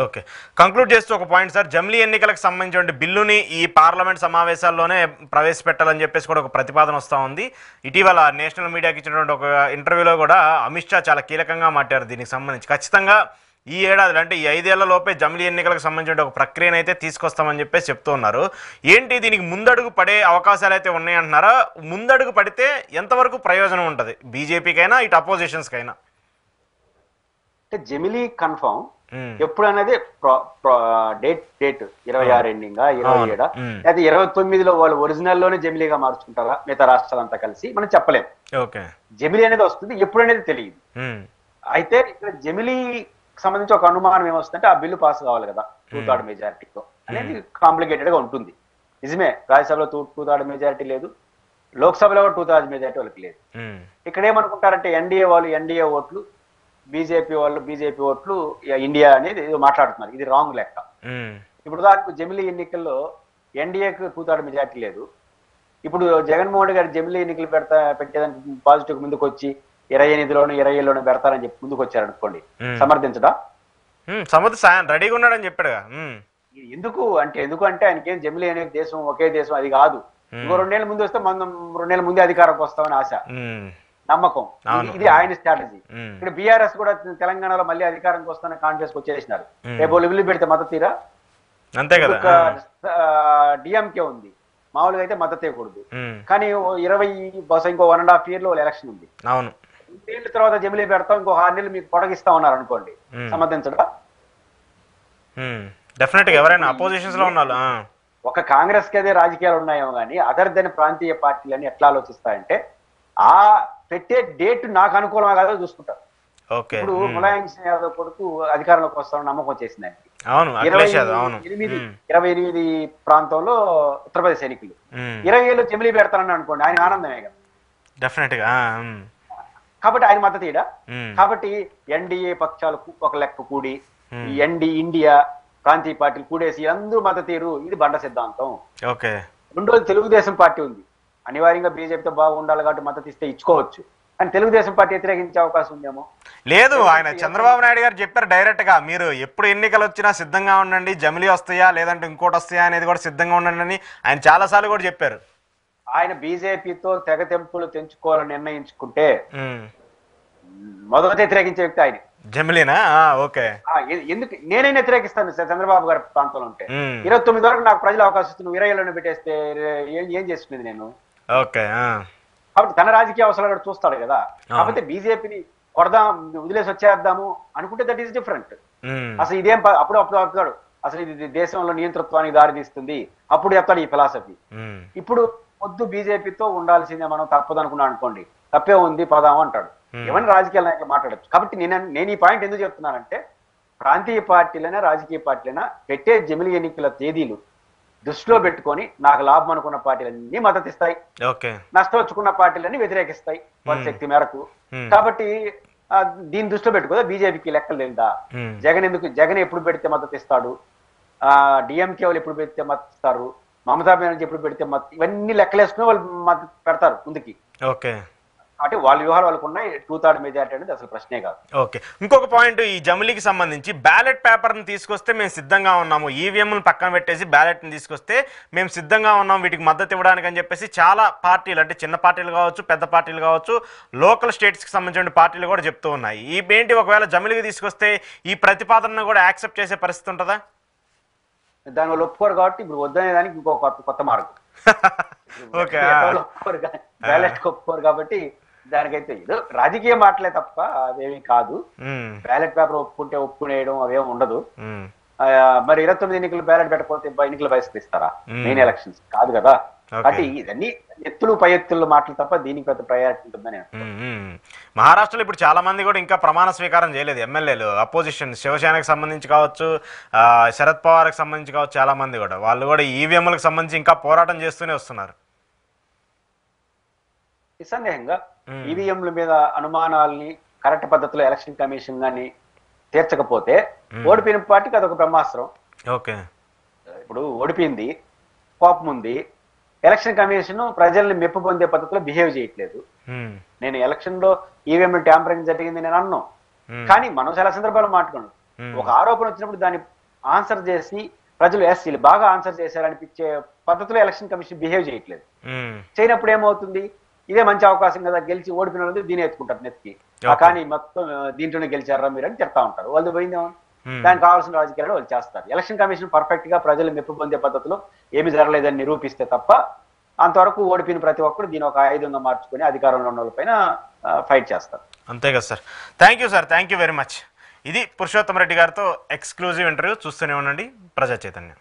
Okay. Conclude చేస్తూ ఒక point sir, జమిలీ ఎన్నికలకు సంబంధించిన బిల్లుని ఈ పార్లమెంట్ సమావేశాల్లోనే ప్రవేశపెట్టాలని చెప్పేసి కూడా ఒక ప్రతిపాదన వస్తూ ఉంది. ఇటీవల నేషనల్ మీడియాకి ఇచ్చినటువంటి ఒక ఇంటర్వ్యూలో కూడా అమిత్ షా చాలా కీలకంగా మాట్లాడారు దీనికి సంబంధించి. ఖచ్చితంగా ఈ ఏడాది అంటే ఈ 5 ఏళ్ల లోపే జమిలీ ఎన్నికలకు సంబంధించిన ఒక ప్రక్రియను అయితే తీసుకొస్తామని చెప్పేసి చెప్తూ ఉన్నారు. ఏంటి దీనికి ముందడుగు పడే అవకాశాలు అయితే ఉన్నాయంటున్నారా? ముందడుగు పడితే ఎంతవరకు ప్రయోజనం ఉంటుంది బీజేపీకైనా ఇటు అపోజిషన్స్కైనా? అంటే జమిలీ కన్ఫర్మ్ ఎప్పుడు అనేది డేట్ 26 ఎండింగ్ 27 అయితే 29లో వాళ్ళు ఒరిజినల్ లోనే జమిలీగా మార్చుకుంటారా మిగతా రాష్ట్రాలంతా కలిసి మనం చెప్పలేం. జమిలీ అనేది వస్తుంది, ఎప్పుడు అనేది తెలియదు. అయితే ఇక్కడ జమిలీ సంబంధించి ఒక అనుమానం ఏమొస్తుందంటే ఆ బిల్లు పాస్ కావాలి కదా 2/3 మెజారిటీతో అనేది కాంప్లికేటెడ్ గా ఉంటుంది. నిజమే, రాజ్యసభలో 2/3 మెజారిటీ లేదు, లోక్సభలో 2/3 మెజారిటీ వాళ్ళకి లేదు. ఇక్కడ ఏమనుకుంటారంటే ఎన్డీఏ వాళ్ళు ఎన్డీఏ ఓట్లు, బీజేపీ వాళ్ళు బీజేపీ ఓట్లు ఇండియా అనేది మాట్లాడుతున్నారు. ఇది రాంగ్ లెక్క. ఇప్పుడు దానికి జమిలీ ఎన్నికల్లో ఎన్డీఏకి 2/3 మెజారిటీ లేదు. ఇప్పుడు జగన్మోహన్ గారు జమిలీ ఎన్నికలు పెట్టేదానికి పాజిటివ్ ముందుకు వచ్చి 28లోను 27లోను పెడతారని చెప్పి ముందుకు వచ్చారు అనుకోండి, సమర్థించడా? రెడీగా ఉన్నాడని చెప్పాడు. ఎందుకు అంటే ఆయనకేం జమిలీ అనే దేశం ఒకే దేశం అది కాదు. ఇంకో 2 ఏళ్ళ ముందు వస్తే మనం 2 ఏళ్ళ ముందే అధికారంకి వస్తామని ఆశ, నమ్మకం. ఇది ఆయన స్ట్రాటజీ. ఇక్కడ బీఆర్ఎస్ కూడా తెలంగాణలో మళ్ళీ అధికారంకి వస్తానని కాన్ఫిడెన్స్ వచ్చేసినారు. రేపు వాళ్ళు పెడితే మద్దతు తీరా? అంతే కదా. డిఎంకే ఉంది, మామూలుగా అయితే మద్దతు ఇవ్వకూడదు. కానీ 20 బహుశా ఇంకో 1.5 year లో ఎలక్షన్ ఉంది. అవును, 2 ఏళ్ళ తర్వాత జమిలీ పెడతాం, ఇంకో 6 నెలలు మీకు పొడగిస్తా ఉన్నారు అనుకోండి, సమర్థించడా? డెఫినెట్ గా ఎవరైనా అపోజిషన్స్ లో ఉన్నారు. ఒక కాంగ్రెస్ కి అదే రాజకీయాలు ఉన్నాయేమో కానీ అదర్ దెన్ ప్రాంతీయ పార్టీలని ఎట్లా ఆలోచిస్తాయంటే ఆ పెట్టే డేట్ నాకు అనుకూలమా కాదో చూసుకుంటారు. ఇప్పుడు ములాయం సింగ్ యాదవ్ కొడుకు అధికారంలోకి వస్తామని నమ్మకం వచ్చేసింది ఆయనకి. 28 ప్రాంతంలో ఉత్తరప్రదేశ్ ఎన్నికలు 27లో జమిలీ పెడతానని అనుకోండి, ఆయన ఆనందమే కదా డెఫినెట్ గా. కాబట్టి ఆయన మద్దతు ఇయడా? కాబట్టి ఎన్డీఏ పక్షాలు ఒక లెక్క కూడి ఇండియా ప్రాంతీయ పార్టీలు కూడేసి అందరూ మద్దతు తీరు, ఇది బండ సిద్ధాంతం. రెండోది తెలుగుదేశం పార్టీ ఉంది, అనివార్యంగా బీజేపీతో బాగుండాలి కాబట్టి మద్దతు ఇస్తే ఇచ్చుకోవచ్చు, కానీ తెలుగుదేశం పార్టీ వ్యతిరేకించే అవకాశం ఉందేమో. లేదు, ఆయన చంద్రబాబు నాయుడు గారు చెప్పారు డైరెక్ట్ గా, మీరు ఎప్పుడు ఎన్నికలు వచ్చినా సిద్ధంగా ఉండండి, జమిలీ వస్తాయా లేదంటే ఇంకోటి వస్తాయా అనేది కూడా సిద్ధంగా ఉండండి అని ఆయన చాలా సార్లు కూడా చెప్పారు. ఆయన బీజేపీతో తెగతెంపులు తెంచుకోవాలని నిర్ణయించుకుంటే మొదట వ్యతిరేకించే వ్యక్తి ఆయన. జమిలీనా? ఓకే. ఎందుకు నేనే వ్యతిరేకిస్తాను చంద్రబాబు గారి ప్రాంతంలో ఉంటే. 29 వరకు నాకు ప్రజలు అవకాశం ఇస్తుంది, 27లోనే పెట్టేస్తే ఏం చేస్తుంది నేను? ఓకే. కాబట్టి తన రాజకీయ అవసరాలు కూడా చూస్తాడు కదా. కాబట్టి బీజేపీని కొడదాం వదిలేసి వచ్చేద్దాము అనుకుంటే దట్ ఈస్ డిఫరెంట్. అసలు ఇదేం అప్పుడు చెప్తాడు, అసలు ఇది దేశంలో నియంతృత్వానికి దారితీస్తుంది, అప్పుడు చెప్తాడు ఈ ఫిలాసఫీ. ఇప్పుడు వద్దు బీజేపీతో ఉండాల్సిందే, మనం తప్పదు అనుకున్నాం అనుకోండి, తప్పే ఉంది పదాము అంటాడు. ఏమైనా రాజకీయ నాయకులు మాట్లాడచ్చు. కాబట్టి నేను ఈ పాయింట్ ఎందుకు చెప్తున్నానంటే ప్రాంతీయ పార్టీలైనా రాజకీయ పార్టీలైనా పెట్టే జమిలీ ఎన్నికల తేదీలు దృష్టిలో పెట్టుకొని నాకు లాభం అనుకున్న పార్టీలన్నీ మద్దతు ఇస్తాయి, నష్టం వచ్చుకున్న పార్టీలన్నీ వ్యతిరేకిస్తాయి వాళ్ళ శక్తి మేరకు. కాబట్టి దీన్ని దృష్టిలో పెట్టుకోదా బీజేపీకి లెక్కలు లేదా? జగన్ ఎప్పుడు పెడితే మద్దతు ఇస్తాడు, డిఎంకే వాళ్ళు ఎప్పుడు పెడితే మద్దతు ఇస్తారు, మమతా బెనర్జీ ఎప్పుడు పెడితే మద్దతు, ఇవన్నీ లెక్కలేసుకుని వాళ్ళు మద్దతు పెడతారు ముందుకి. అంటే వాళ్ళ వ్యూహాలు వాళ్ళకు ఉన్నాయి. 2/3 మెజారిటీ అనేది అసలు ప్రశ్నే కాదు. ఓకే. ఇంకొక పాయింట్, ఈ జమిలీకి సంబంధించి బ్యాలెట్ పేపర్ని తీసుకొస్తే మేము సిద్ధంగా ఉన్నాము, ఈవీఎంలను పక్కన పెట్టేసి బ్యాలెట్ని తీసుకొస్తే మేము సిద్ధంగా ఉన్నాము వీటికి మద్దతు ఇవ్వడానికి అని చెప్పేసి చాలా పార్టీలు, అంటే చిన్న పార్టీలు కావచ్చు పెద్ద పార్టీలు కావచ్చు లోకల్ స్టేట్స్కి సంబంధించిన పార్టీలు కూడా చెప్తూ ఉన్నాయి. ఈ ఏంటి ఒకవేళ జమిలీకి తీసుకొస్తే ఈ ప్రతిపాదనను కూడా యాక్సెప్ట్ చేసే పరిస్థితి ఉంటుందా? దానివల్ల ఒప్పుకోరు కాబట్టి ఇప్పుడు వద్దనే దానికి ఇంకో కొత్త మార్గం. బ్యాలెట్ ఒప్పుకోరు కాబట్టి దానికైతే ఏదో రాజకీయ మాటలే తప్ప అదేమీ కాదు. బ్యాలెట్ పేపర్ ఒప్పుకునేయడం అవేం ఉండదు. మరి 29 ఎన్నికలు బ్యాలెట్ పెట్టకపోతే ఎన్నికలు బహిష్కరిస్తారా? మెయిన్ ఎలక్షన్స్ కాదు కదా. కాబట్టి ఇదన్నీ ఎత్తులు పై ఎత్తుల మాటలు తప్ప దీనికి పెద్ద ప్రయారిటీ ఉంటుందని. మహారాష్ట్రలో ఇప్పుడు చాలా మంది కూడా ఇంకా ప్రమాణ స్వీకారం చేయలేదు ఎమ్మెల్యేలు, అపోజిషన్ శివసేనకు సంబంధించి కావచ్చు, శరద్ పవార్కి సంబంధించి కావచ్చు, చాలా మంది కూడా వాళ్ళు కూడా ఈవీఎంలకు సంబంధించి ఇంకా పోరాటం చేస్తూనే వస్తున్నారు. నిస్సందేహంగా ఈవీఎంల మీద అనుమానాలని కరెక్ట్ పద్ధతిలో ఎలక్షన్ కమిషన్ గాని తీర్చకపోతే ఓడిపోయిన పార్టీకి అదొక బ్రహ్మాస్త్రం. ఇప్పుడు ఓడిపోయింది, కోపం ఉంది, ఎలక్షన్ కమిషన్ ప్రజల్ని మెప్పు పొందే పద్ధతిలో బిహేవ్ చేయట్లేదు. నేను ఎలక్షన్ లో ఈవీఎం ట్యాంపరింగ్ జరిగింది నేను అన్నాను, కానీ మనం చాలా సందర్భాలు మాట్లాడుకున్నాం. ఒక ఆరోపణ వచ్చినప్పుడు దాన్ని ఆన్సర్ చేసి ప్రజలు వీళ్ళు బాగా ఆన్సర్ చేశారనిపించే పద్ధతిలో ఎలక్షన్ కమిషన్ బిహేవ్ చేయట్లేదు. చేయనప్పుడు ఏమవుతుంది, ఇదే మంచి అవకాశం కదా, గెలిచి ఓడిపోయిన వాళ్ళు దీన్ని ఎత్తుకుంటారు నెత్తికి, కానీ మొత్తం దీంట్లోనే గెలిచారా మీరు అని చెప్తా ఉంటారు. వాళ్ళు పోయిందేమో, దానికి కావాల్సిన రాజకీయాలు వాళ్ళు చేస్తారు. ఎలక్షన్ కమిషన్ పర్ఫెక్ట్ గా ప్రజలు మెప్పు పొందే పద్ధతిలో ఏమి జరగలేదని నిరూపిస్తే తప్ప అంతవరకు ఓడిపోయిన ప్రతి ఒక్కరు దీని ఒక ఆయుధంగా మార్చుకొని అధికారంలో ఉన్న వాళ్ళపైన ఫైట్ చేస్తారు. అంతే కదా sir. Thank you sir, thank you very much. ఇది పురుషోత్తమ రెడ్డి గారితో ఎక్స్క్లూజివ్ ఇంటర్వ్యూ. చూస్తూనే ఉండండి ప్రజా చైతన్యం.